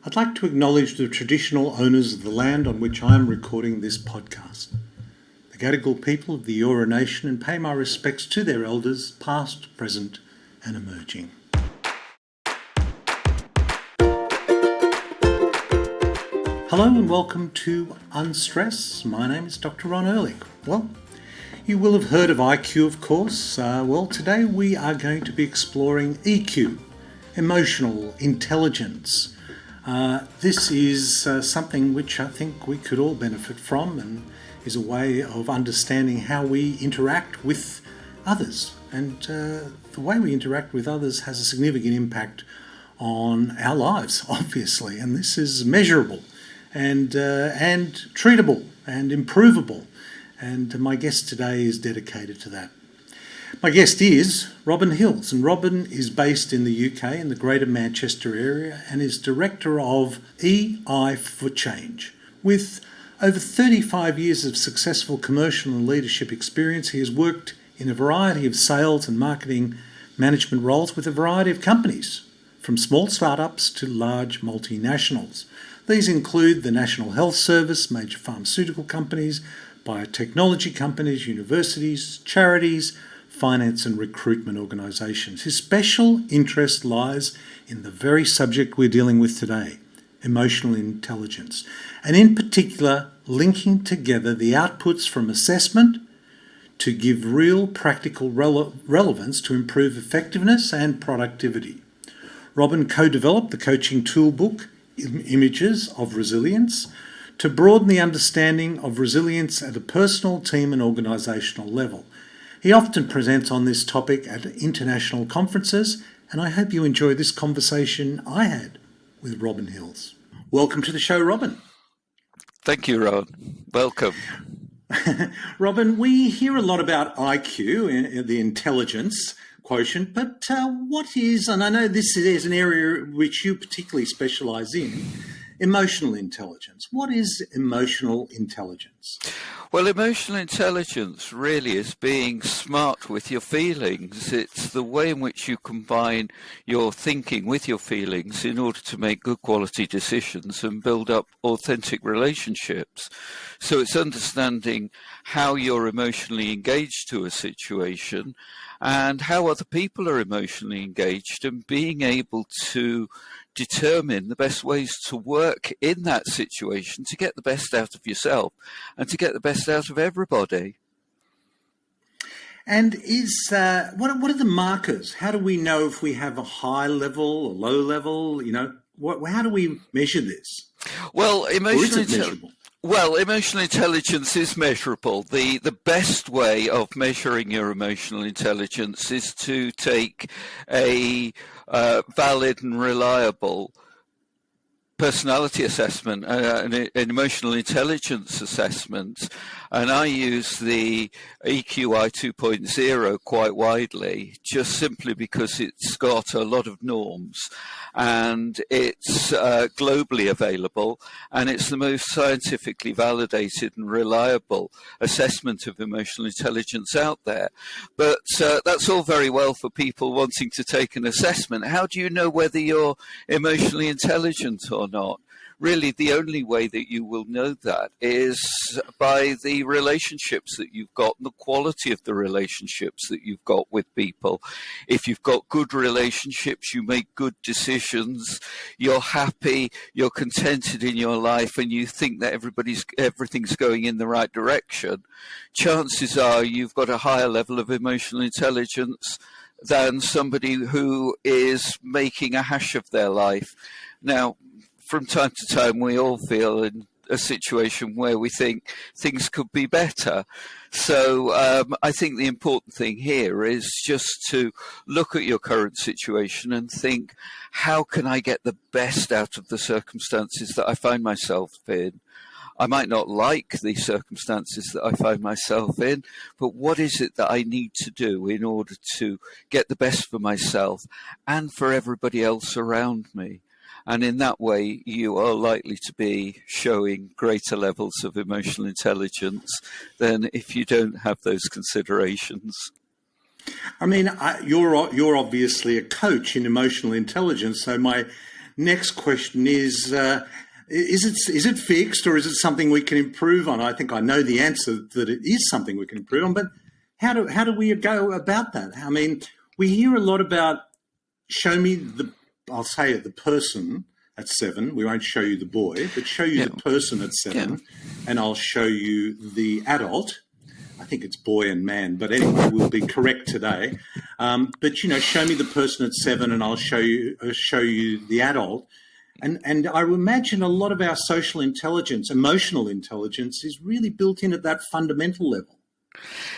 I'd like to acknowledge the traditional owners of the land on which I am recording this podcast, the Gadigal people of the Eora Nation, and pay my respects to their elders, past, present and emerging. Hello and welcome to Unstress. My name is Dr. Ron Ehrlich. Well, you will have heard of IQ, of course. Today we are going to be exploring EQ, emotional intelligence. This is something which I think we could all benefit from and is a way of understanding how we interact with others. And the way we interact with others has a significant impact on our lives, obviously. And this is measurable and treatable and improvable. And my guest today is dedicated to that. My guest is Robin Hills, and Robin is based in the UK in the Greater Manchester area and is Director of Ei4Change. With over 35 years of successful commercial and leadership experience, he has worked in a variety of sales and marketing management roles with a variety of companies, from small startups to large multinationals. These include the National Health Service, major pharmaceutical companies, biotechnology companies, universities, charities, finance and recruitment organisations. His special interest lies in the very subject we're dealing with today, emotional intelligence, and in particular linking together the outputs from assessment to give real practical relevance to improve effectiveness and productivity. Robin co-developed the coaching toolbook, Images of Resilience, to broaden the understanding of resilience at a personal, team and organisational level. He often presents on this topic at international conferences, and I hope you enjoy this conversation I had with Robin Hills. Welcome to the show, Robin. Thank you, Ron. Welcome. Robin, we hear a lot about IQ, the intelligence quotient, but what is, and I know this is an area which you particularly specialise in, emotional intelligence. What is emotional intelligence? Well, emotional intelligence really is being smart with your feelings. It's the way in which you combine your thinking with your feelings in order to make good quality decisions and build up authentic relationships. So it's understanding how you're emotionally engaged to a situation and how other people are emotionally engaged, and being able to determine the best ways to work in that situation to get the best out of yourself and to get the best out of everybody. And what are the markers? How do we know if we have a high level, a low level? How do we measure this? Well, measurable? Well, emotional intelligence is measurable. The best way of measuring your emotional intelligence is to take a valid and reliable personality assessment, an emotional intelligence assessment, and I use the EQI 2.0 quite widely, just simply because it's got a lot of norms and it's globally available, and it's the most scientifically validated and reliable assessment of emotional intelligence out there. But that's all very well for people wanting to take an assessment. How do you know whether you're emotionally intelligent or not? Really, the only way that you will know that is by the relationships that you've got and the quality of the relationships that you've got with people. If you've got good relationships, you make good decisions, you're happy, you're contented in your life, and you think that everything's going in the right direction, chances are you've got a higher level of emotional intelligence than somebody who is making a hash of their life. Now, from time to time, we all feel in a situation where we think things could be better. So I think the important thing here is just to look at your current situation and think, how can I get the best out of the circumstances that I find myself in? I might not like the circumstances that I find myself in, but what is it that I need to do in order to get the best for myself and for everybody else around me? And in that way, you are likely to be showing greater levels of emotional intelligence than if you don't have those considerations. I mean, you're obviously a coach in emotional intelligence, so my next question is it fixed, or is it something we can improve on? I think I know the answer, that it is something we can improve on, but how do we go about that? I mean, we hear a lot about show me the person at 7. We won't show you the boy, but show you the person at 7, and I'll show you the adult. I think it's boy and man, but anyway, we'll be correct today. But show me the person at 7, and I'll show you the adult. And I imagine a lot of our social intelligence, emotional intelligence, is really built in at that fundamental level.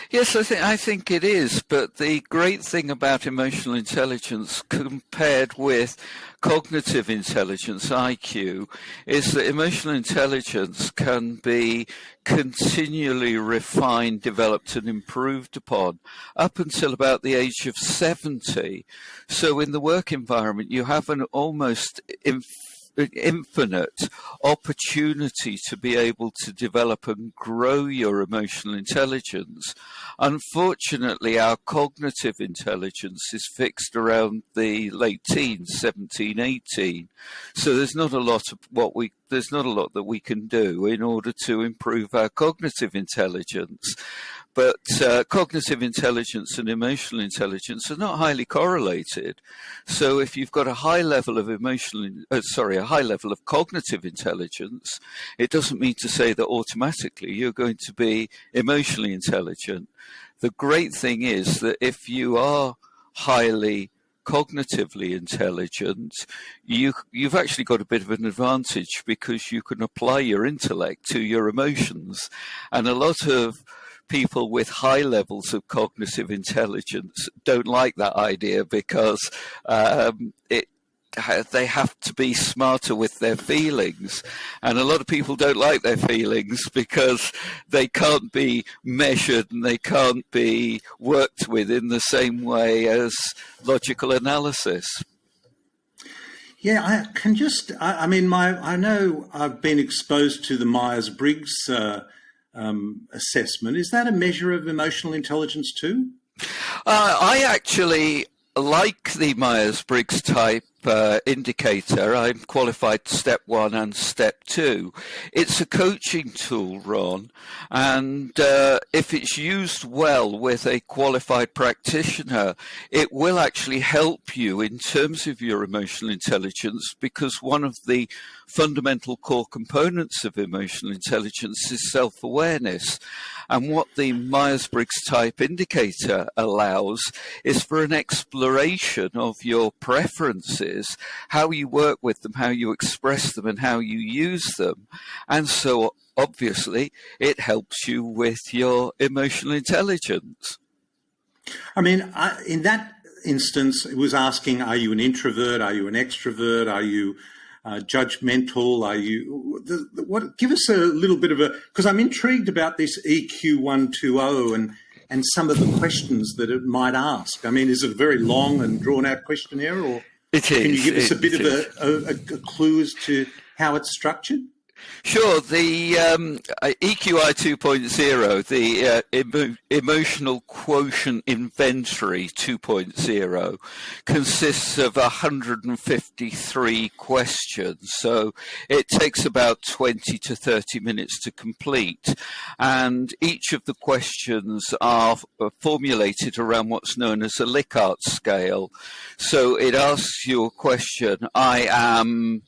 Yes, I think it is. But the great thing about emotional intelligence compared with cognitive intelligence, IQ, is that emotional intelligence can be continually refined, developed and improved upon up until about the age of 70. So in the work environment, you have an almost infinite opportunity to be able to develop and grow your emotional intelligence. Unfortunately, our cognitive intelligence is fixed around the late teens, 17, 18. So there's not a lot that we can do in order to improve our cognitive intelligence. But cognitive intelligence and emotional intelligence are not highly correlated. So if you've got a high level of a high level of cognitive intelligence, it doesn't mean to say that automatically you're going to be emotionally intelligent. The great thing is that if you are highly cognitively intelligent, you've actually got a bit of an advantage, because you can apply your intellect to your emotions. And a lot of people with high levels of cognitive intelligence don't like that idea, because they have to be smarter with their feelings. And a lot of people don't like their feelings because they can't be measured and they can't be worked with in the same way as logical analysis. Yeah, I know I've been exposed to the Myers-Briggs assessment. Is that a measure of emotional intelligence too? I actually like the Myers-Briggs type indicator. I'm qualified step 1 and step 2. It's a coaching tool, Ron, and if it's used well with a qualified practitioner, it will actually help you in terms of your emotional intelligence, because one of the fundamental core components of emotional intelligence is self-awareness. And what the Myers-Briggs type indicator allows is for an exploration of your preferences, how you work with them, how you express them, and how you use them. And so obviously it helps you with your emotional intelligence. I mean, in that instance, it was asking, are you an introvert? Are you an extrovert? Are you judgmental? Are you give us a little bit of because I'm intrigued about this EQ120 and some of the questions that it might ask. I mean, is it a very long and drawn out questionnaire, or it is, can you give us a bit of a clue as to how it's structured? Sure. The EQI 2.0, the Emotional Quotient Inventory 2.0, consists of 153 questions. So it takes about 20 to 30 minutes to complete. And each of the questions are formulated around what's known as a Likert scale. So it asks you a question: I am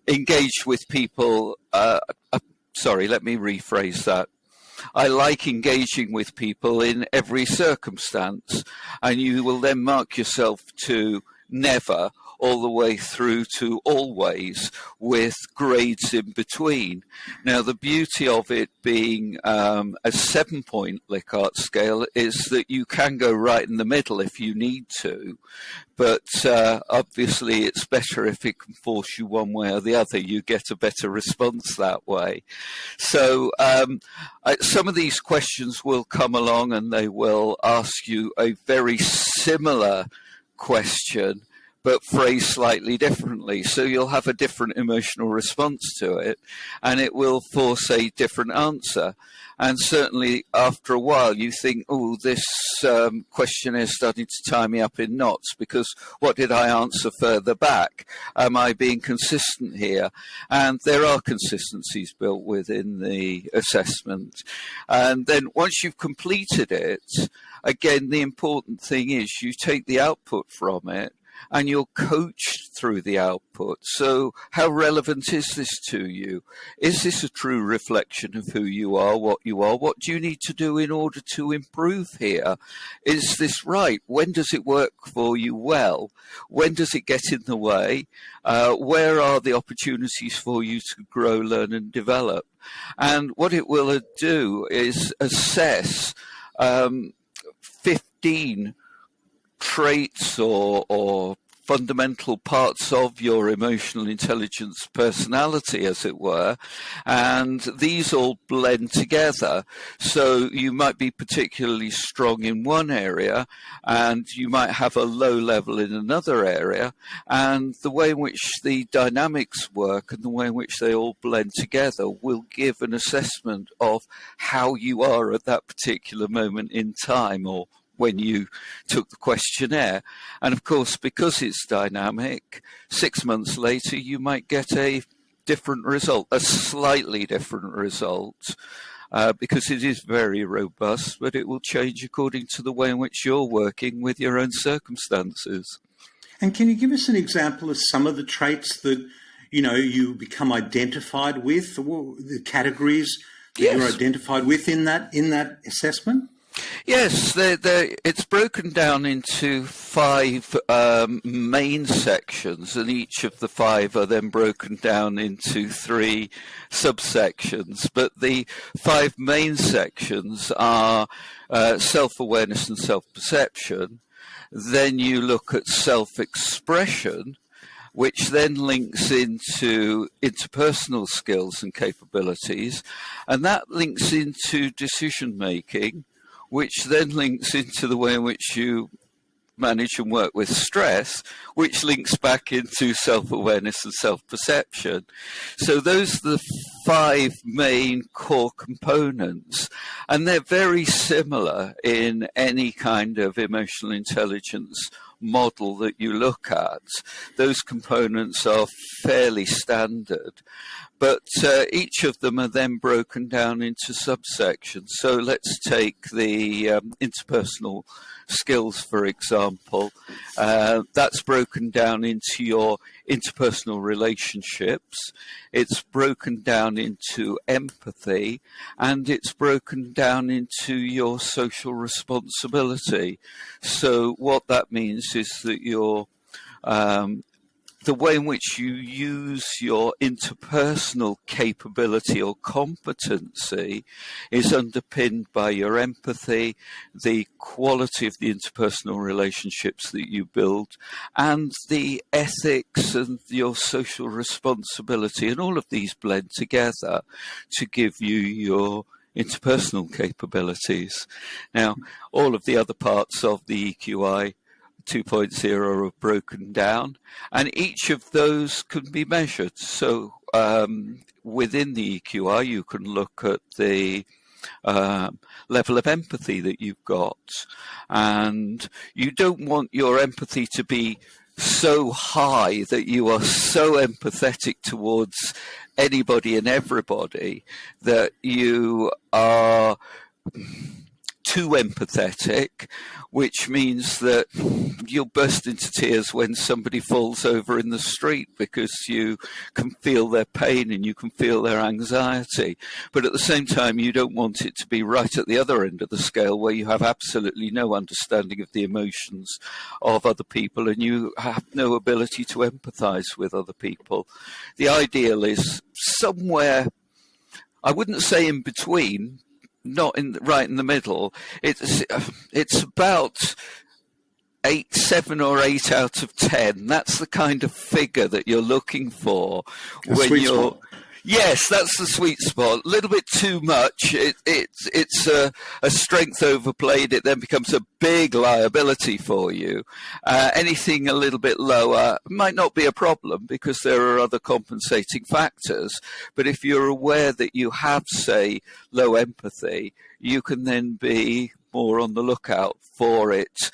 engaged with people. Sorry, let me rephrase that. I like engaging with people in every circumstance. And you will then mark yourself to never, all the way through to always, with grades in between. Now, the beauty of it being a 7-point Likert scale is that you can go right in the middle if you need to. But obviously it's better if it can force you one way or the other. You get a better response that way. So some of these questions will come along and they will ask you a very similar question, but phrased slightly differently. So you'll have a different emotional response to it, and it will force a different answer. And certainly after a while, you think, oh, this questionnaire is starting to tie me up in knots, because what did I answer further back? Am I being consistent here? And there are consistencies built within the assessment. And then once you've completed it, again, the important thing is you take the output from it and you're coached through the output. So how relevant is this to you? Is this a true reflection of who you are, what you are? What do you need to do in order to improve here? Is this right? When does it work for you well? When does it get in the way? Where are the opportunities for you to grow, learn and develop? And what it will do is assess 15 traits or fundamental parts of your emotional intelligence personality, as it were, and these all blend together. So you might be particularly strong in one area and you might have a low level in another area, and the way in which the dynamics work and the way in which they all blend together will give an assessment of how you are at that particular moment in time, or when you took the questionnaire. And of course, because it's dynamic, 6 months later, you might get a different result, a slightly different result, because it is very robust, but it will change according to the way in which you're working with your own circumstances. And can you give us an example of some of the traits that, you become identified with, or the categories that you're identified with in that assessment? Yes, it's broken down into 5 main sections, and each of the 5 are then broken down into 3 subsections. But the 5 main sections are self-awareness and self-perception. Then you look at self-expression, which then links into interpersonal skills and capabilities, and that links into decision-making, which then links into the way in which you manage and work with stress, which links back into self-awareness and self-perception. So those are the 5 main core components, and they're very similar in any kind of emotional intelligence model that you look at. Those components are fairly standard, but each of them are then broken down into subsections. So let's take the interpersonal skills, for example. That's broken down into your interpersonal relationships. It's broken down into empathy, and it's broken down into your social responsibility. So what that means is that you're the way in which you use your interpersonal capability or competency is underpinned by your empathy, the quality of the interpersonal relationships that you build, and the ethics and your social responsibility. And all of these blend together to give you your interpersonal capabilities. Now, all of the other parts of the EQI 2.0 are broken down, and each of those can be measured. So within the EQI, you can look at the level of empathy that you've got, and you don't want your empathy to be so high that you are so empathetic towards anybody and everybody that you are too empathetic, which means that you'll burst into tears when somebody falls over in the street because you can feel their pain and you can feel their anxiety. But at the same time, you don't want it to be right at the other end of the scale where you have absolutely no understanding of the emotions of other people and you have no ability to empathize with other people. The ideal is somewhere, I wouldn't say in between, not right in the middle. It's about 7 or 8 out of 10. That's the kind of figure that you're looking for when you're. Yes, that's the sweet spot. A little bit too much. It's a strength overplayed. It then becomes a big liability for you. Anything a little bit lower might not be a problem because there are other compensating factors. But if you're aware that you have, say, low empathy, you can then be more on the lookout for it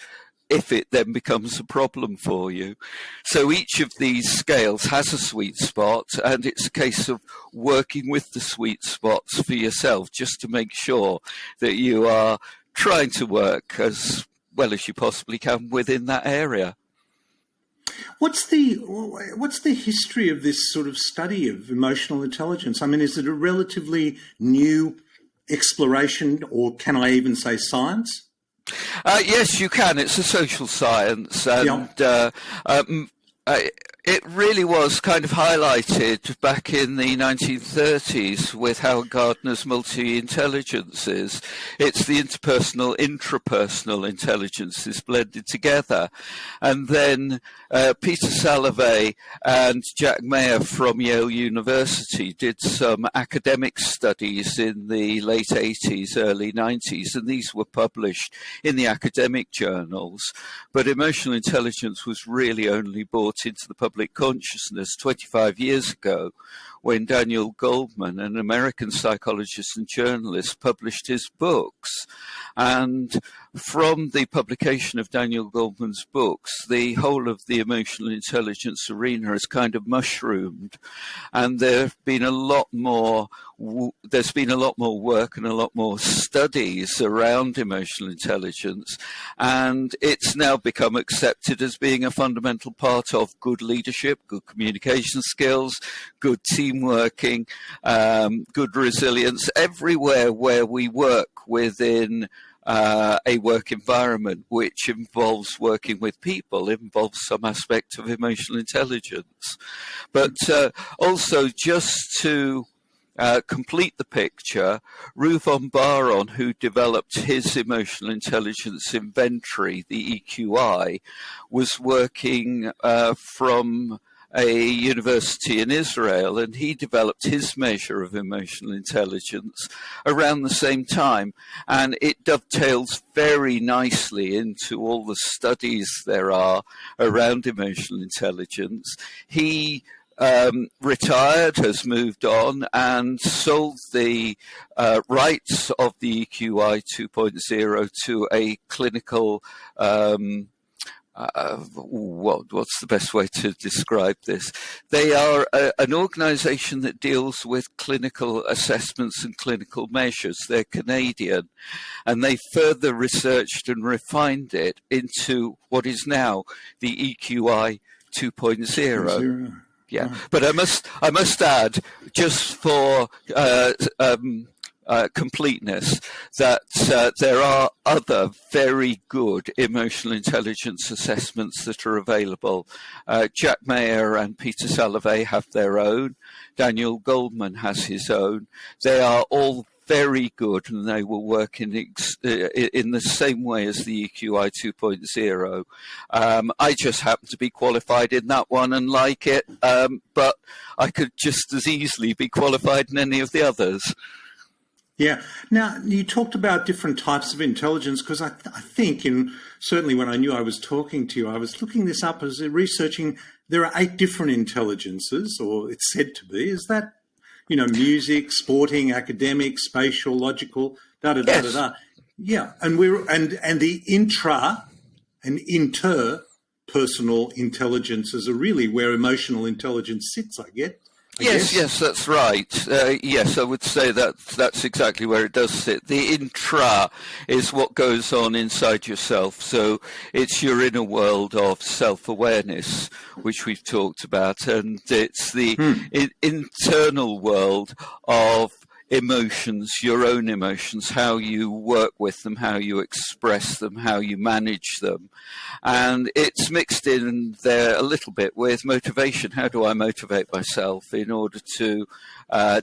if it then becomes a problem for you. So each of these scales has a sweet spot, and it's a case of working with the sweet spots for yourself just to make sure that you are trying to work as well as you possibly can within that area. What's the history of this sort of study of emotional intelligence? I mean, is it a relatively new exploration, or can I even say science? Yes, you can. It's a social science, and it really was kind of highlighted back in the 1930s with Howard Gardner's multi-intelligences. It's the interpersonal, intrapersonal intelligences blended together. And then Peter Salovey and Jack Mayer from Yale University did some academic studies in the late 80s, early 90s, and these were published in the academic journals. But emotional intelligence was really only brought into the public consciousness 25 years ago when Daniel Goldman, an American psychologist and journalist, published his books. And from the publication of Daniel Goldman's books, the whole of the emotional intelligence arena has kind of mushroomed. And there's been a lot more work and a lot more studies around emotional intelligence. And it's now become accepted as being a fundamental part of good leadership, good communication skills, good team working, good resilience, everywhere where we work within a work environment which involves working with people, involves some aspect of emotional intelligence. But also just to complete the picture, Rouvan Baron, who developed his emotional intelligence inventory, the EQI, was working from a university in Israel, and he developed his measure of emotional intelligence around the same time, and it dovetails very nicely into all the studies there are around emotional intelligence. He retired, has moved on, and sold the rights of the EQI 2.0 to a clinical what's the best way to describe this? They are an organization that deals with clinical assessments and clinical measures. They're Canadian, and they further researched and refined it into what is now the EQI 2.0. Yeah, but I must add, just for completeness, that there are other very good emotional intelligence assessments that are available. Jack Mayer and Peter Salovey have their own. Daniel Goldman has his own. They are all very good, and they will work in the same way as the EQI 2.0. I just happen to be qualified in that one and like it, but I could just as easily be qualified in any of the others. Yeah. Now, you talked about different types of intelligence, because I think, certainly when I knew I was talking to you, I was looking this up as researching. There are 8 different intelligences, or it's said to be. Is that, music, sporting, academic, spatial, logical, da-da-da-da-da. Yeah. And the intra and interpersonal intelligences are really where emotional intelligence sits, I guess. Yes, that's right. Yes, I would say that's exactly where it does sit. The intra is what goes on inside yourself. So it's your inner world of self-awareness, which we've talked about, and it's the internal world of emotions, your own emotions, how you work with them, how you express them, how you manage them. And it's mixed in there a little bit with motivation. How do I motivate myself in order to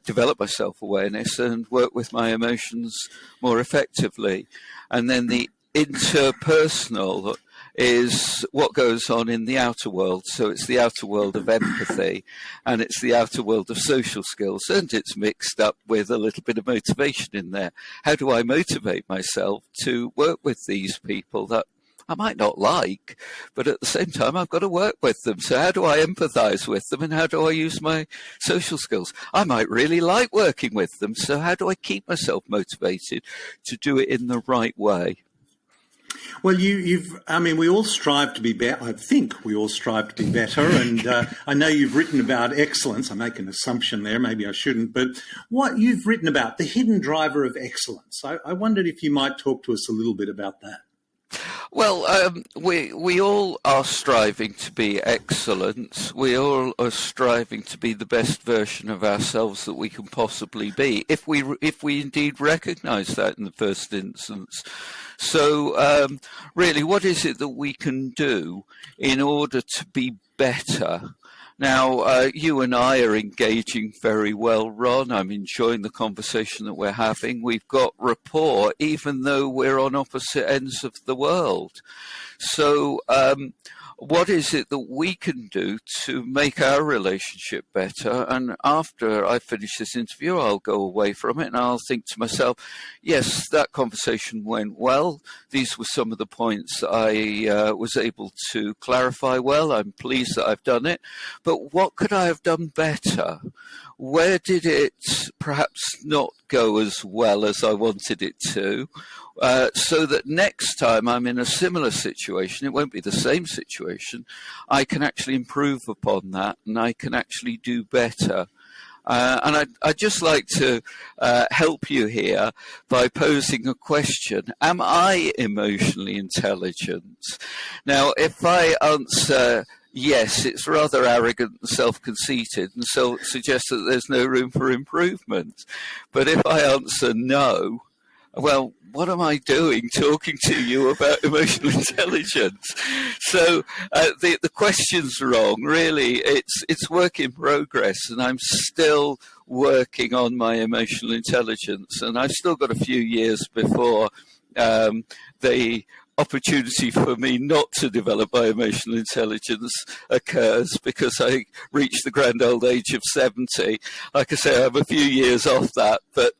develop my self-awareness and work with my emotions more effectively? And then the interpersonal is what goes on in the outer world. So it's the outer world of empathy, and it's the outer world of social skills, and it's mixed up with a little bit of motivation in there. How do I motivate myself to work with these people that I might not like, but at the same time, I've got to work with them. So how do I empathize with them, and how do I use my social skills? I might really like working with them. So how do I keep myself motivated to do it in the right way? Well, we all strive to be better. I think we all strive to be better. And I know you've written about excellence. I make an assumption there, maybe I shouldn't. But what you've written about, the hidden driver of excellence, I wondered if you might talk to us a little bit about that. Well, we all are striving to be excellent. We all are striving to be the best version of ourselves that we can possibly be, if we indeed recognise that in the first instance. So, really, what is it that we can do in order to be better? Now, you and I are engaging very well, Ron. I'm enjoying the conversation that we're having. We've got rapport, even though we're on opposite ends of the world. So, what is it that we can do to make our relationship better? And after I finish this interview, I'll go away from it and I'll think to myself, yes, that conversation went well. These were some of the points that I was able to clarify well. I'm pleased that I've done it. But what could I have done better? Where did it perhaps not go as well as I wanted it to? So that next time I'm in a similar situation, it won't be the same situation, I can actually improve upon that and I can actually do better. And I'd just like to help you here by posing a question. Am I emotionally intelligent? Now, if I answer yes, it's rather arrogant and self-conceited and so suggests that there's no room for improvement. But if I answer no, well, what am I doing talking to you about emotional intelligence? So the question's wrong. Really, it's work in progress, and I'm still working on my emotional intelligence, and I've still got a few years before the opportunity for me not to develop my emotional intelligence occurs, because I reached the grand old age of 70. Like I say, I'm a few years off that, but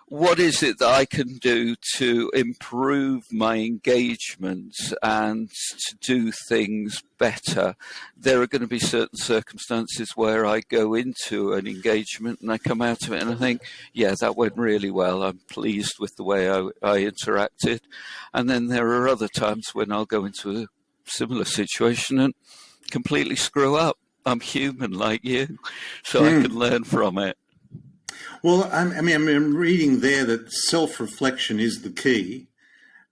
what is it that I can do to improve my engagement and to do things better? There are going to be certain circumstances where I go into an engagement and I come out of it and I think, yeah, that went really well. I'm pleased with the way I interacted. And then there are other times when I'll go into a similar situation and completely screw up. I'm human like you, so I can learn from it. Well, I'm reading there that self-reflection is the key.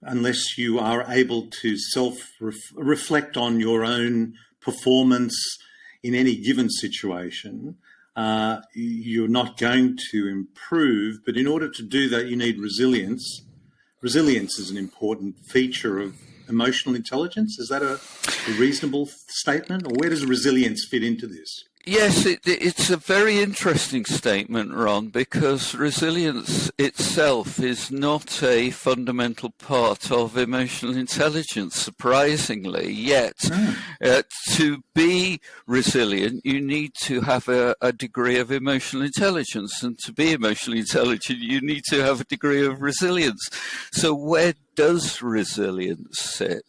Unless you are able to self-reflect on your own performance in any given situation, you're not going to improve. But in order to do that, you need resilience. Resilience is an important feature of emotional intelligence. Is that a reasonable statement? Or where does resilience fit into this? Yes, it's a very interesting statement, Ron, because resilience itself is not a fundamental part of emotional intelligence, surprisingly. Yet, to be resilient, you need to have a degree of emotional intelligence. And to be emotionally intelligent, you need to have a degree of resilience. So where does resilience sit?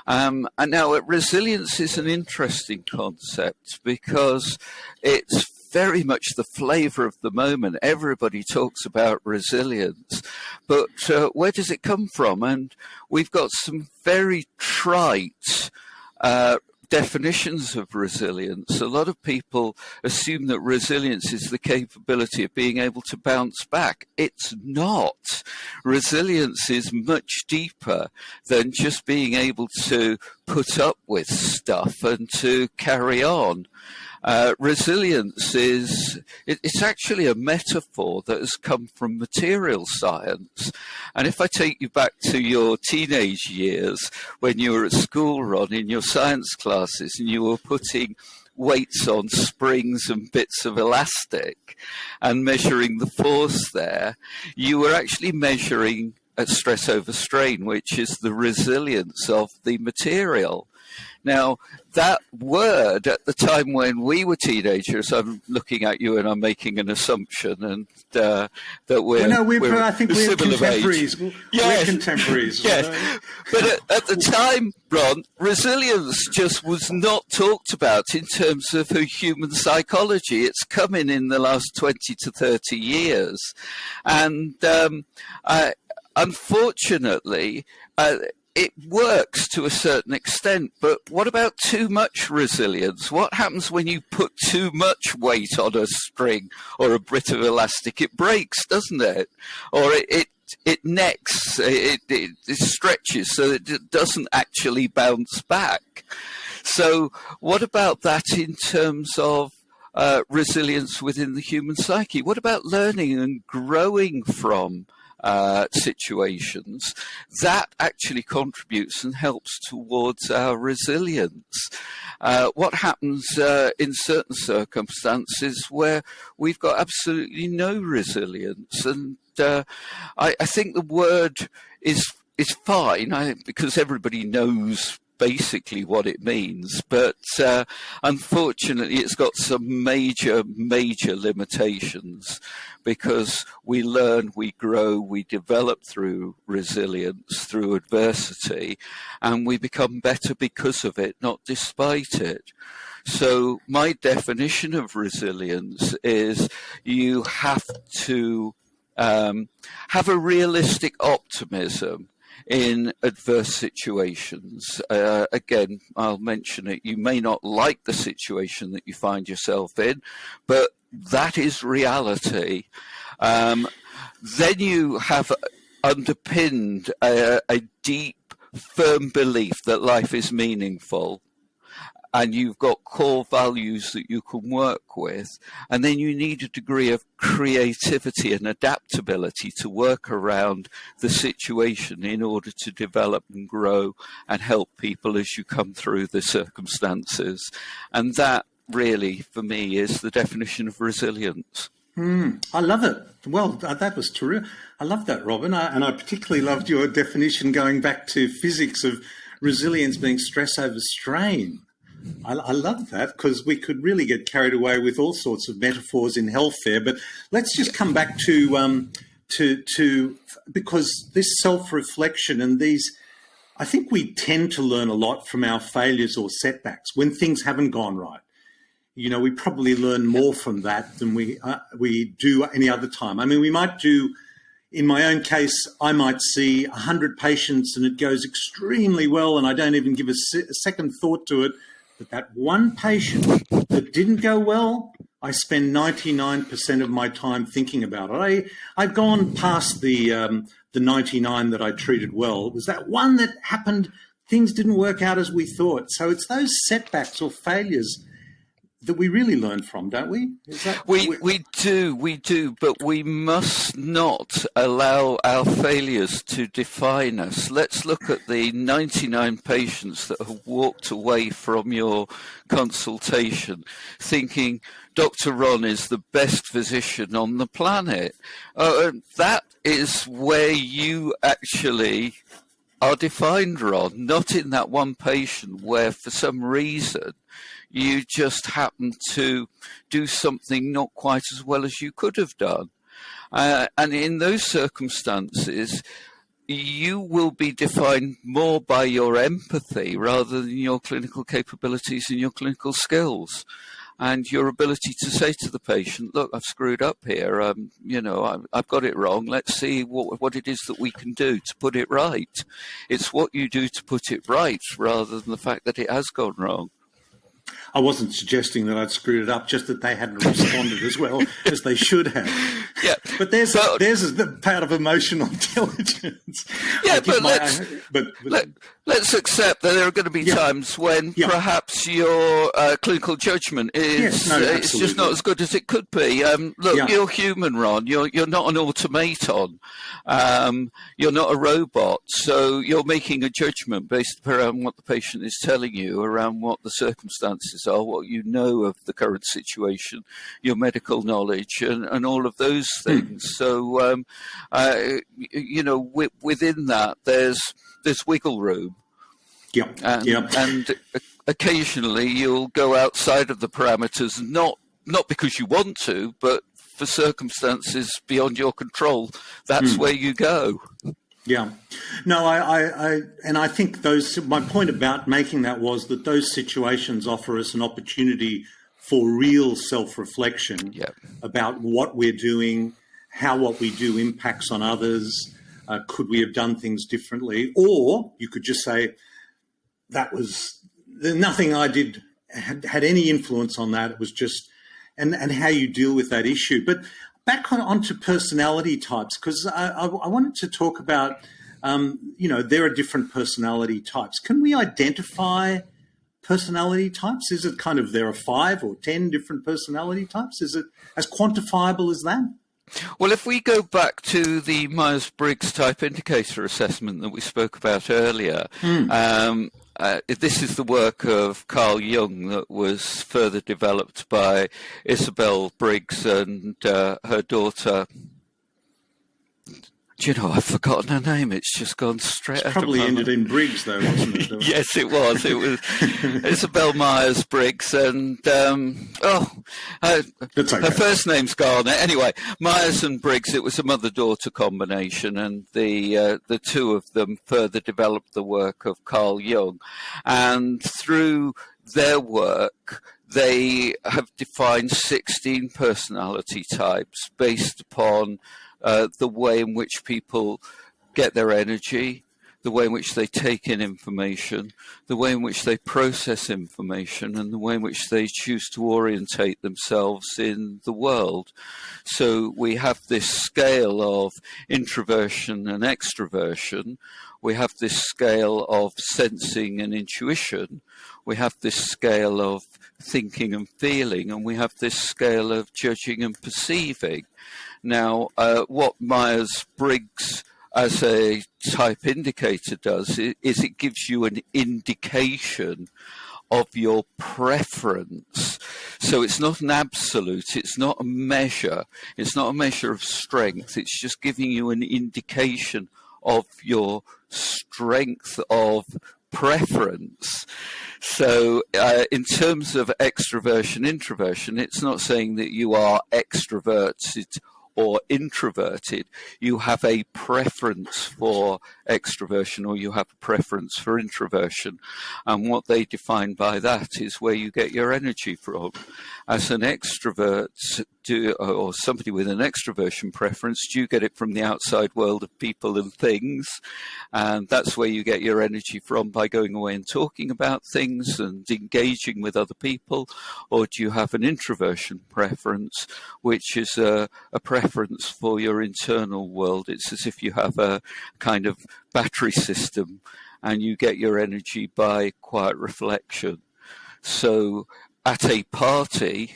And now, resilience is an interesting concept because it's very much the flavour of the moment. Everybody talks about resilience, but where does it come from? And we've got some very trite definitions of resilience. A lot of people assume that resilience is the capability of being able to bounce back. It's not. Resilience is much deeper than just being able to put up with stuff and to carry on. Resilience it's actually a metaphor that has come from material science. And if I take you back to your teenage years when you were at school, Ron, in your science classes, and you were putting weights on springs and bits of elastic and measuring the force there, you were actually measuring at stress over strain, which is the resilience of the material. Now, that word at the time when we were teenagers, I'm looking at you and I'm making an assumption, and that I think we're contemporaries. Yes. We're contemporaries. Yes. But at the time, Ron, resilience just was not talked about in terms of human psychology. It's come in the last 20 to 30 years. And unfortunately, it works to a certain extent, but what about too much resilience? What happens when you put too much weight on a string or a bit of elastic? It breaks, doesn't it? Or it necks, it stretches so that it doesn't actually bounce back. So what about that in terms of resilience within the human psyche? What about learning and growing from situations? That actually contributes and helps towards our resilience. What happens in certain circumstances where we've got absolutely no resilience? And I think the word is fine because everybody knows basically what it means, but unfortunately it's got some major limitations, because we learn, we grow, we develop through resilience, through adversity, and we become better because of it, not despite it. So my definition of resilience is you have to have a realistic optimism in adverse situations. Again, I'll mention it. You may not like the situation that you find yourself in, but that is reality. Then you have underpinned a deep, firm belief that life is meaningful, and you've got core values that you can work with, and then you need a degree of creativity and adaptability to work around the situation in order to develop and grow and help people as you come through the circumstances. And that really, for me, is the definition of resilience. I love it. Well, that was terrific. I love that, Robin. And I particularly loved your definition going back to physics of resilience being stress over strain. I love that, because we could really get carried away with all sorts of metaphors in health there. But let's just come back to because this self-reflection and these, I think we tend to learn a lot from our failures or setbacks when things haven't gone right. You know, we probably learn more from that than we do any other time. I mean, we might do, in my own case, I might see 100 patients and it goes extremely well and I don't even give a second thought to it. But that one patient that didn't go well, I spend 99% of my time thinking about it. I've gone past the 99 that I treated well. It was that one that happened, things didn't work out as we thought. So it's those setbacks or failures that we really learn from, don't we? We do, but we must not allow our failures to define us. Let's look at the 99 patients that have walked away from your consultation thinking Dr. Ron is the best physician on the planet. That is where you actually are defined, Ron, not in that one patient where for some reason you just happen to do something not quite as well as you could have done. And in those circumstances, you will be defined more by your empathy rather than your clinical capabilities and your clinical skills. And your ability to say to the patient, look, I've screwed up here, I've got it wrong. Let's see what it is that we can do to put it right. It's what you do to put it right rather than the fact that it has gone wrong. I wasn't suggesting that I'd screwed it up, just that they hadn't responded as well as they should have. Yeah, but there's the part of emotional intelligence. Yeah, let's accept that there are going to be times when perhaps your clinical judgment is it's just not as good as it could be. You're human, Ron. You're not an automaton. You're not a robot. So you're making a judgment based around what the patient is telling you, around what the circumstances are, what you know of the current situation, your medical knowledge, and all of those things. So, within that, there's wiggle room. Yeah. And occasionally you'll go outside of the parameters, not because you want to, but for circumstances beyond your control. That's where you go. Yeah. No, I think my point about making that was that those situations offer us an opportunity for real self-reflection about what we're doing, how what we do impacts on others. Could we have done things differently? Or you could just say, nothing I did had any influence on that. It was just, and how you deal with that issue. But back onto personality types, because I wanted to talk about, there are different personality types. Can we identify personality types? Is it kind of there are 5 or 10 different personality types? Is it as quantifiable as that? Well, if we go back to the Myers-Briggs type indicator assessment that we spoke about earlier, this is the work of Carl Jung that was further developed by Isabel Briggs and her daughter. Do you know, I've forgotten her name. It's just gone straight out of my mind. Probably ended in Briggs, though, wasn't it? Yes, it was. It was Isabel Myers-Briggs, and her first name's Garner. Anyway, Myers and Briggs, it was a mother-daughter combination, and the two of them further developed the work of Carl Jung. And through their work, they have defined 16 personality types based upon the way in which people get their energy, the way in which they take in information, the way in which they process information, and the way in which they choose to orientate themselves in the world. So we have this scale of introversion and extroversion. We have this scale of sensing and intuition. We have this scale of thinking and feeling, and we have this scale of judging and perceiving. Now, what Myers-Briggs as a type indicator does is it gives you an indication of your preference. So it's not an absolute, it's not a measure of strength, it's just giving you an indication of your strength of preference. So in terms of extroversion, introversion, it's not saying that you are extroverted or introverted. You have a preference for extroversion or you have a preference for introversion. And what they define by that is where you get your energy from. As an extrovert, or somebody with an extroversion preference, do you get it from the outside world of people and things? And that's where you get your energy from, by going away and talking about things and engaging with other people? Or do you have an introversion preference, which is a preference for your internal world? It's as if you have a kind of battery system and you get your energy by quiet reflection. So at a party,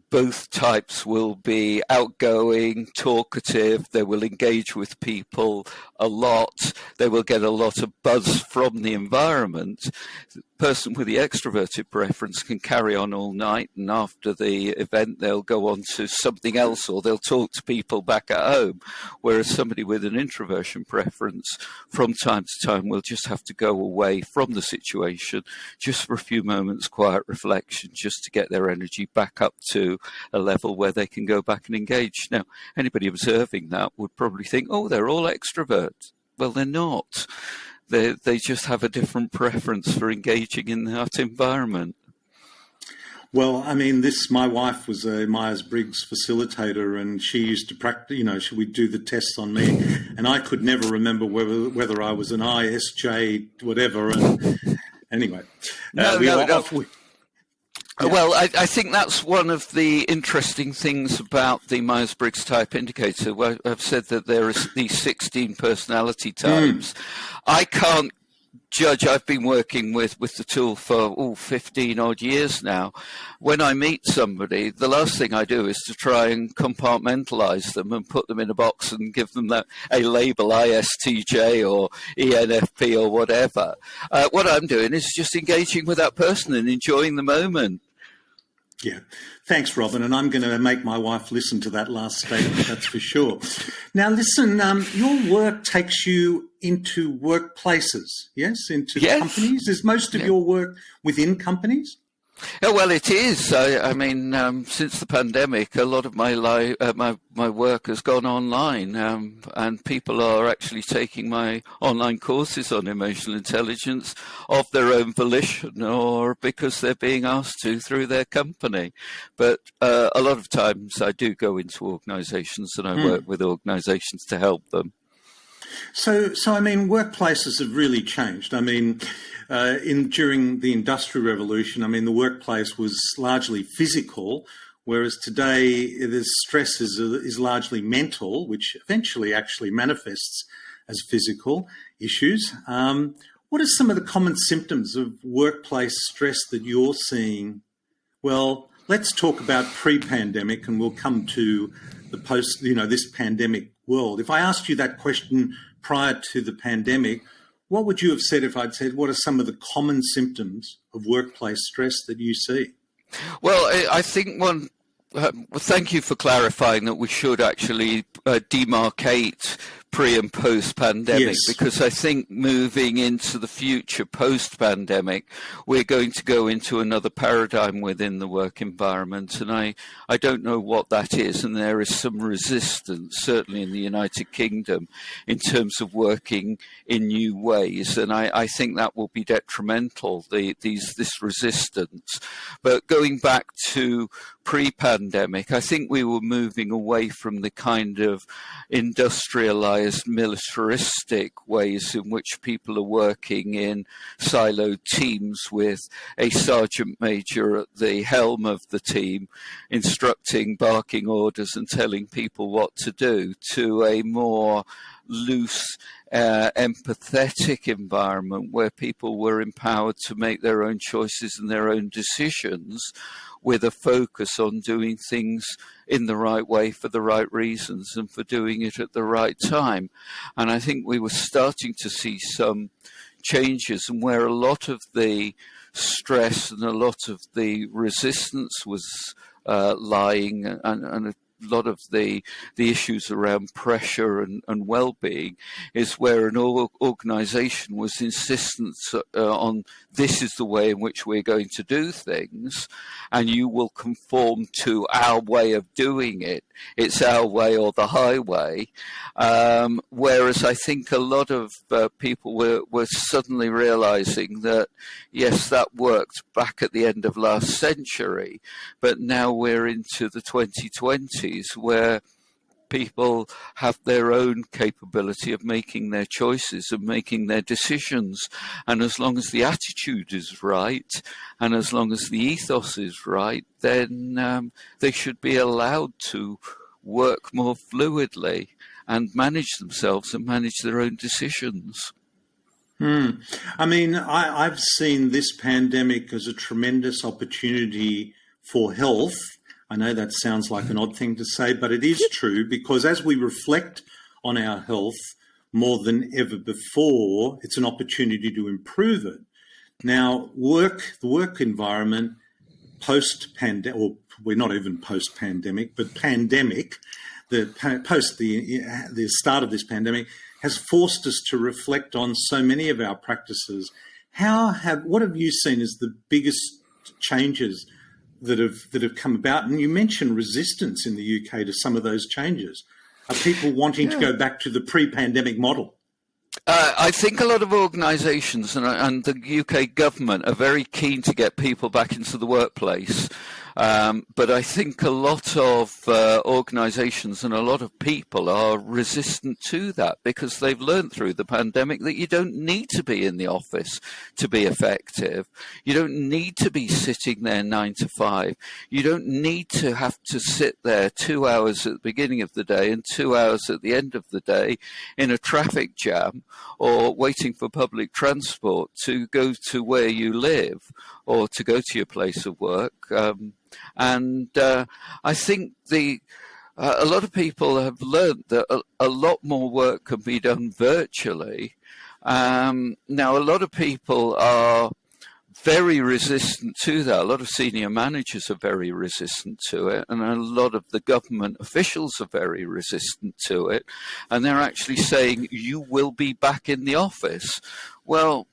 both types will be outgoing, talkative, they will engage with people a lot, they will get a lot of buzz from the environment. The person with the extroverted preference can carry on all night, and after the event they'll go on to something else or they'll talk to people back at home, whereas somebody with an introversion preference from time to time will just have to go away from the situation just for a few moments, quiet reflection, just to get their energy back up to a level where they can go back and engage. Now, anybody observing that would probably think, oh, they're all extroverts. Well, they're not. They just have a different preference for engaging in that environment. Well, I mean, my wife was a Myers-Briggs facilitator, and she used to practice, she would do the tests on me, and I could never remember whether I was an ISJ, whatever. And anyway, no. Yeah. Well, I think that's one of the interesting things about the Myers-Briggs type indicator. Where I've said that there are these 16 personality types. I can't judge. I've been working with the tool for 15 odd years now. When I meet somebody, the last thing I do is to try and compartmentalize them and put them in a box and give them a label, ISTJ or ENFP or whatever. What I'm doing is just engaging with that person and enjoying the moment. Yeah. Thanks, Robin. And I'm going to make my wife listen to that last statement, that's for sure. Now, listen, your work takes you into workplaces, yes? Into Yes. companies? Is most of your work within companies? Yeah, well, it is. I mean, since the pandemic, a lot of my work has gone online, and people are actually taking my online courses on emotional intelligence of their own volition or because they're being asked to through their company. But a lot of times I do go into organisations and I work with organisations to help them. So I mean, workplaces have really changed. I mean, during the Industrial Revolution, I mean, the workplace was largely physical, whereas today the stress is largely mental, which eventually actually manifests as physical issues. What are some of the common symptoms of workplace stress that you're seeing? Well, let's talk about pre-pandemic, and we'll come to the post, this pandemic world. If I asked you that question prior to the pandemic, what would you have said if I'd said, what are some of the common symptoms of workplace stress that you see? Well, I think thank you for clarifying that we should actually demarcate pre and post pandemic, Yes. because I think moving into the future post pandemic, we're going to go into another paradigm within the work environment. And I don't know what that is. And there is some resistance, certainly in the United Kingdom, in terms of working in new ways. And I think that will be detrimental, this resistance. But going back to pre-pandemic, I think we were moving away from the kind of industrialized, militaristic ways in which people are working in siloed teams with a sergeant major at the helm of the team instructing, barking orders and telling people what to do, to a more loose, empathetic environment where people were empowered to make their own choices and their own decisions, with a focus on doing things in the right way for the right reasons and for doing it at the right time. And I think we were starting to see some changes, and where a lot of the stress and a lot of the resistance was lying, and a lot of the issues around pressure and well-being, is where an organisation was insistent on, this is the way in which we're going to do things, and you will conform to our way of doing it. It's our way or the highway. Whereas I think a lot of people were suddenly realising that, yes, that worked back at the end of last century, but now we're into the 2020s, where people have their own capability of making their choices and making their decisions. And as long as the attitude is right, and as long as the ethos is right, then they should be allowed to work more fluidly and manage themselves and manage their own decisions. I mean, I've seen this pandemic as a tremendous opportunity for health. I know that sounds like an odd thing to say, but it is true, because as we reflect on our health more than ever before, it's an opportunity to improve it. Now, the work environment post-pandemic, or we're not even post-pandemic, but pandemic, post the start of this pandemic, has forced us to reflect on so many of our practices. What have you seen as the biggest changes that have come about? And you mentioned resistance in the UK to some of those changes. Are people wanting to go back to the pre-pandemic model? I think a lot of organisations and the UK government are very keen to get people back into the workplace. But I think a lot of organisations and a lot of people are resistant to that, because they've learned through the pandemic that you don't need to be in the office to be effective. You don't need to be sitting there 9 to 5. You don't need to have to sit there 2 hours at the beginning of the day and 2 hours at the end of the day in a traffic jam or waiting for public transport to go to where you live or to go to your place of work. And I think a lot of people have learned that a lot more work can be done virtually. Now, a lot of people are very resistant to that. A lot of senior managers are very resistant to it, and a lot of the government officials are very resistant to it, and they're actually saying, you will be back in the office. Well,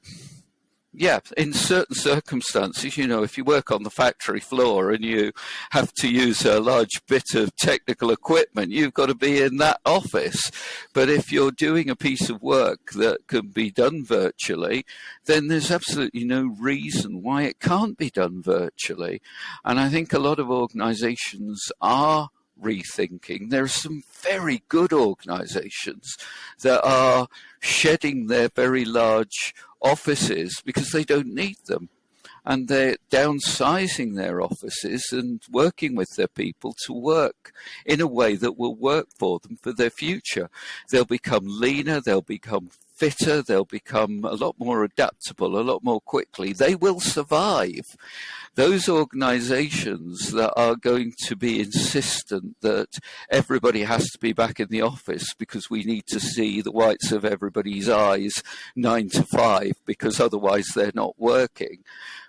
yeah, in certain circumstances, if you work on the factory floor and you have to use a large bit of technical equipment, you've got to be in that office. But if you're doing a piece of work that can be done virtually, then there's absolutely no reason why it can't be done virtually. And I think a lot of organizations are rethinking. There are some very good organizations that are shedding their very large offices because they don't need them, and they're downsizing their offices and working with their people to work in a way that will work for them for their future. They'll become leaner, they'll become fitter, they'll become a lot more adaptable, a lot more quickly. They will survive. Those organizations that are going to be insistent that everybody has to be back in the office because we need to see the whites of everybody's eyes 9 to 5 because otherwise they're not working,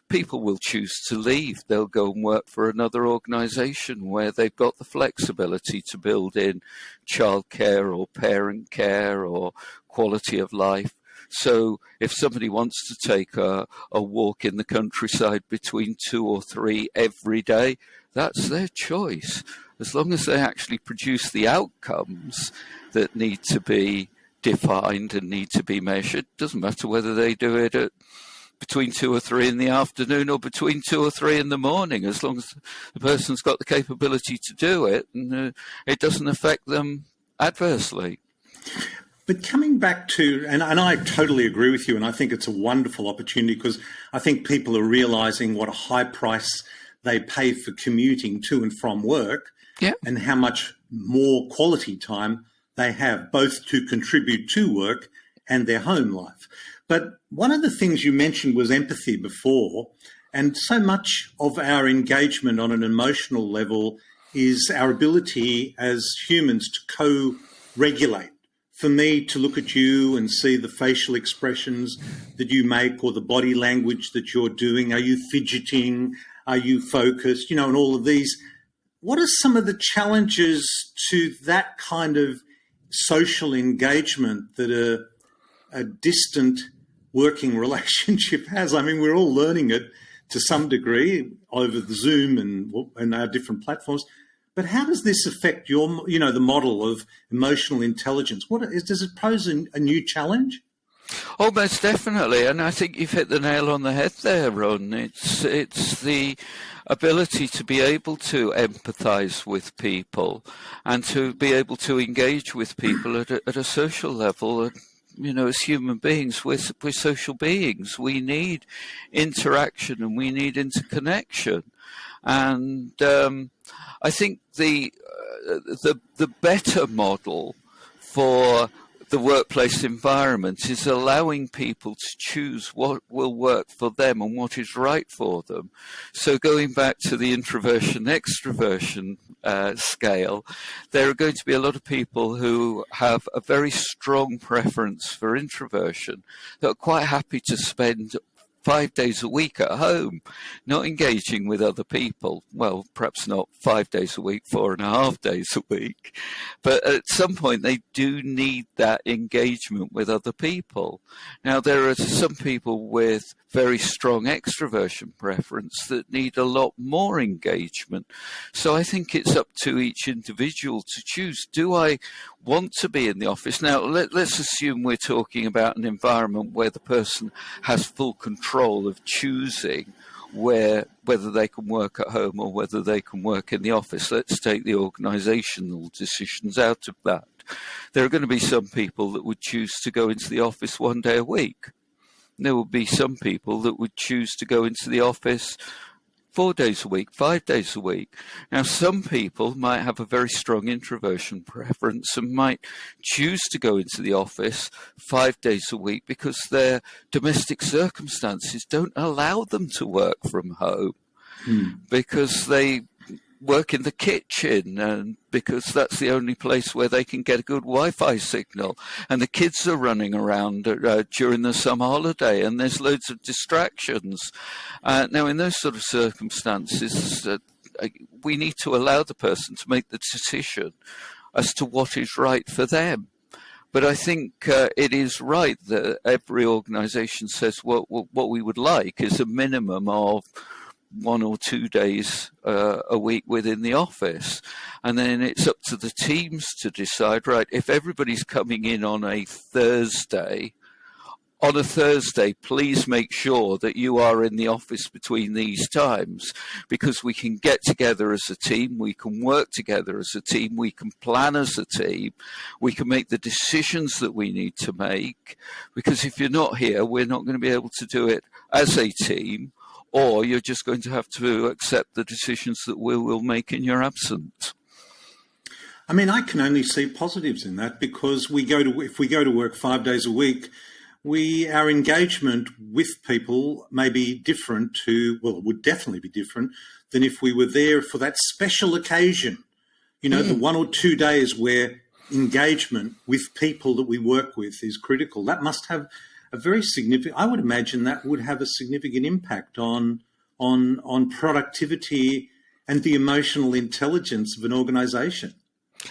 people will choose to leave. They'll go and work for another organisation where they've got the flexibility to build in childcare or parent care or quality of life. So if somebody wants to take a walk in the countryside between 2 or 3 every day, that's their choice. As long as they actually produce the outcomes that need to be defined and need to be measured, doesn't matter whether they do it at between 2 or 3 in the afternoon or between 2 or 3 in the morning, as long as the person's got the capability to do it and it doesn't affect them adversely. But coming back to, and I totally agree with you, and I think it's a wonderful opportunity because I think people are realising what a high price they pay for commuting to and from work, yeah, and how much more quality time they have, both to contribute to work and their home life. But one of the things you mentioned was empathy before, and so much of our engagement on an emotional level is our ability as humans to co-regulate. For me to look at you and see the facial expressions that you make or the body language that you're doing, are you fidgeting, are you focused, and all of these. What are some of the challenges to that kind of social engagement that a distant working relationship has? I mean, we're all learning it to some degree over the Zoom and our different platforms. But how does this affect your, the model of emotional intelligence? Does it pose a new challenge? Oh, most definitely. And I think you've hit the nail on the head there, Ron. It's the ability to be able to empathise with people and to be able to engage with people at a social level. And, as human beings, we're social beings. We need interaction and we need interconnection. And I think the better model for the workplace environment is allowing people to choose what will work for them and what is right for them. So going back to the introversion-extroversion scale, there are going to be a lot of people who have a very strong preference for introversion that are quite happy to spend 5 days a week at home, not engaging with other people. Well, perhaps not 5 days a week, 4.5 days a week. But at some point, they do need that engagement with other people. Now, there are some people with very strong extroversion preference that need a lot more engagement. So I think it's up to each individual to choose. Do I want to be in the office? Now, let's assume we're talking about an environment where the person has full control of choosing whether they can work at home or whether they can work in the office. Let's take the organisational decisions out of that. There are going to be some people that would choose to go into the office 1 day a week. There will be some people that would choose to go into the office 4 days a week, 5 days a week. Now, some people might have a very strong introversion preference and might choose to go into the office 5 days a week because their domestic circumstances don't allow them to work from home because they work in the kitchen, and because that's the only place where they can get a good Wi-Fi signal, and the kids are running around during the summer holiday, and there's loads of distractions. Now, in those sort of circumstances, we need to allow the person to make the decision as to what is right for them. But I think it is right that every organisation says what we would like is a minimum of 1 or 2 days a week within the office. And then it's up to the teams to decide, right, if everybody's coming in on a Thursday, please make sure that you are in the office between these times, because we can get together as a team, we can work together as a team, we can plan as a team, we can make the decisions that we need to make, because if you're not here, we're not going to be able to do it as a team, or you're just going to have to accept the decisions that we will make in your absence. I mean, I can only see positives in that, because if we go to work 5 days a week, our engagement with people may be different it would definitely be different than if we were there for that special occasion. The 1 or 2 days where engagement with people that we work with is critical. That must have a very significant, I would imagine that would have a significant impact on productivity and the emotional intelligence of an organisation.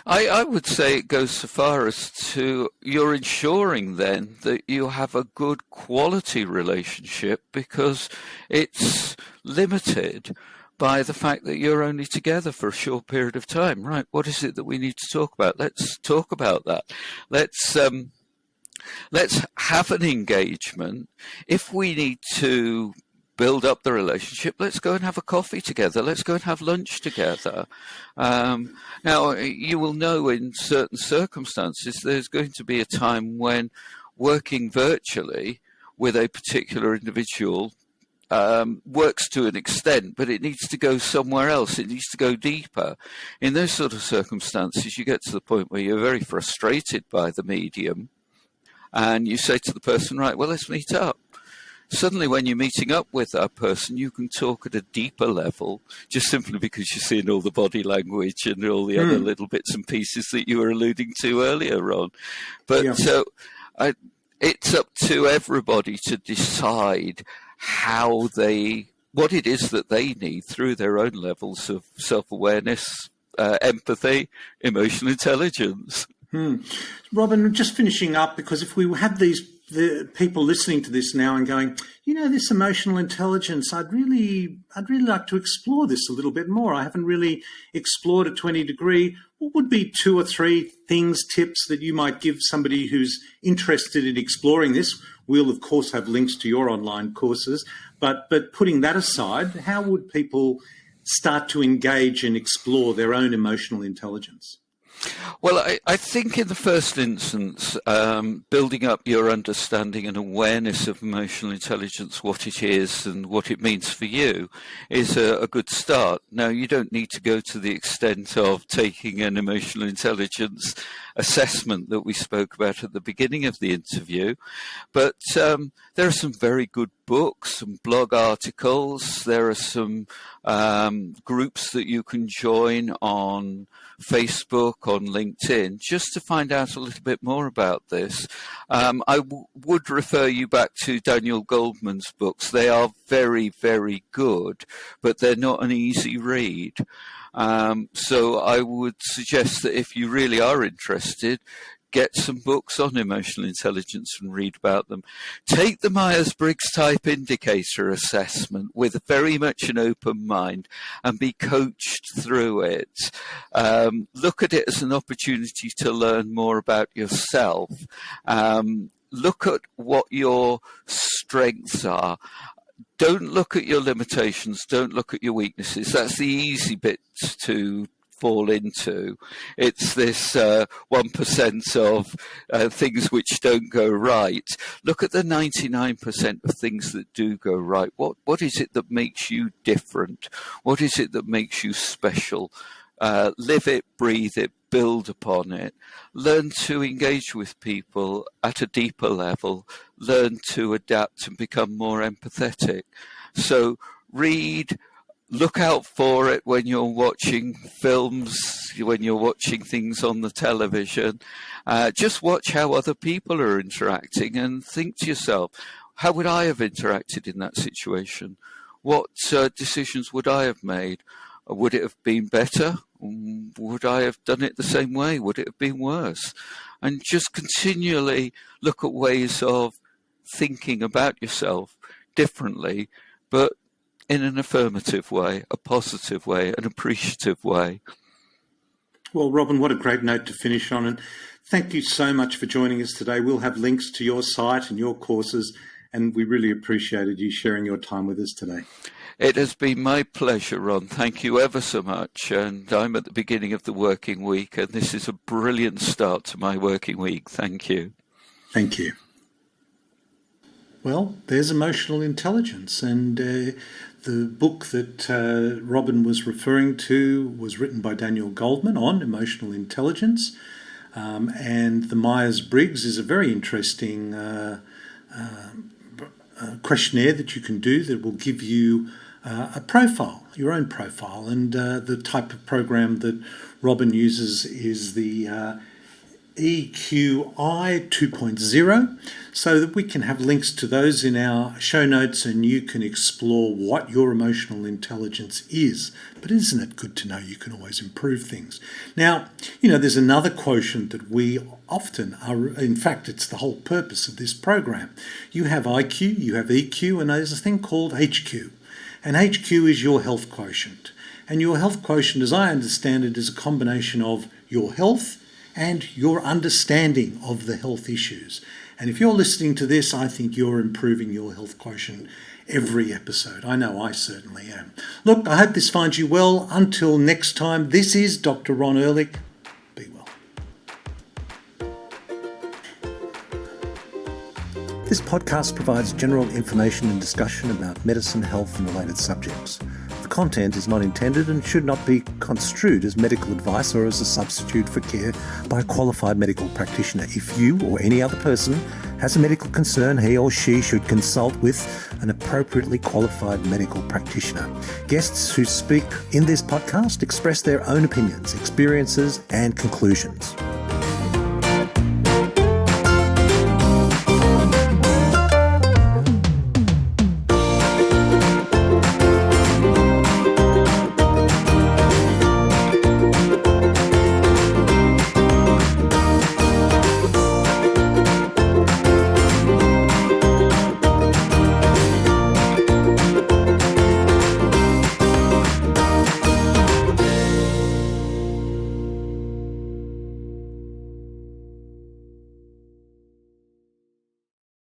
I would say it goes so far as to you're ensuring then that you have a good quality relationship, because it's limited by the fact that you're only together for a short period of time. Right, what is it that we need to talk about? Let's talk about that. Let's have an engagement. If we need to build up the relationship, let's go and have a coffee together. Let's go and have lunch together. Now, you will know in certain circumstances there's going to be a time when working virtually with a particular individual works to an extent, but it needs to go somewhere else. It needs to go deeper. In those sort of circumstances, you get to the point where you're very frustrated by the medium, and you say to the person, right, well, let's meet up. Suddenly, when you're meeting up with that person, you can talk at a deeper level, just simply because you're seeing all the body language and all the other little bits and pieces that you were alluding to earlier on. But so it's up to everybody to decide what it is that they need through their own levels of self-awareness, empathy, emotional intelligence. Robin, just finishing up, because if we have the people listening to this now and going, this emotional intelligence, I'd really like to explore this a little bit more. I haven't really explored it to any degree. What would be 2 or 3 tips that you might give somebody who's interested in exploring this? We'll, of course, have links to your online courses, but putting that aside, how would people start to engage and explore their own emotional intelligence? Well, I think in the first instance, building up your understanding and awareness of emotional intelligence, what it is and what it means for you, is a good start. Now, you don't need to go to the extent of taking an emotional intelligence assessment that we spoke about at the beginning of the interview, but there are some very good books, some blog articles. There are some groups that you can join on Facebook, on LinkedIn, just to find out a little bit more about this. I would refer you back to Daniel Goldman's books. They are very, very good, but they're not an easy read. So I would suggest that if you really are interested, get some books on emotional intelligence and read about them. Take the Myers-Briggs type indicator assessment with very much an open mind and be coached through it. Look at it as an opportunity to learn more about yourself. Look at what your strengths are. Don't look at your limitations. Don't look at your weaknesses. That's the easy bit to fall into. It's this 1% of things which don't go right. Look at the 99% of things that do go right. What is it that makes you different? What is it that makes you special? Live it, breathe it, build upon it. Learn to engage with people at a deeper level. Learn to adapt and become more empathetic. So read look out for it when you're watching films, when you're watching things on the television. Just watch how other people are interacting and think to yourself, how would I have interacted in that situation? What decisions would I have made? Would it have been better? Would I have done it the same way? Would it have been worse? And just continually look at ways of thinking about yourself differently, but in an affirmative way, a positive way, an appreciative way. Well, Robin, what a great note to finish on. And thank you so much for joining us today. We'll have links to your site and your courses, and we really appreciated you sharing your time with us today. It has been my pleasure, Ron. Thank you ever so much. And I'm at the beginning of the working week, and this is a brilliant start to my working week. Thank you. Thank you. Well, there's emotional intelligence, and the book that Robin was referring to was written by Daniel Goldman on emotional intelligence, and the Myers-Briggs is a very interesting questionnaire that you can do that will give you a profile, your own profile, and the type of program that Robin uses is the EQI 2.0, so that we can have links to those in our show notes and you can explore what your emotional intelligence is. But isn't it good to know you can always improve things? Now, there's another quotient that we often are, in fact, it's the whole purpose of this program. You have IQ, you have EQ, and there's a thing called HQ. And HQ is your health quotient. And your health quotient, as I understand it, is a combination of your health and your understanding of the health issues. And if you're listening to this, I think you're improving your health quotient every episode. I know I certainly am. Look, I hope this finds you well. Until next time, this is Dr. Ron Ehrlich. Be well. This podcast provides general information and discussion about medicine, health, and related subjects. The content is not intended and should not be construed as medical advice or as a substitute for care by a qualified medical practitioner. If you or any other person has a medical concern, he or she should consult with an appropriately qualified medical practitioner. Guests who speak in this podcast express their own opinions, experiences, and conclusions.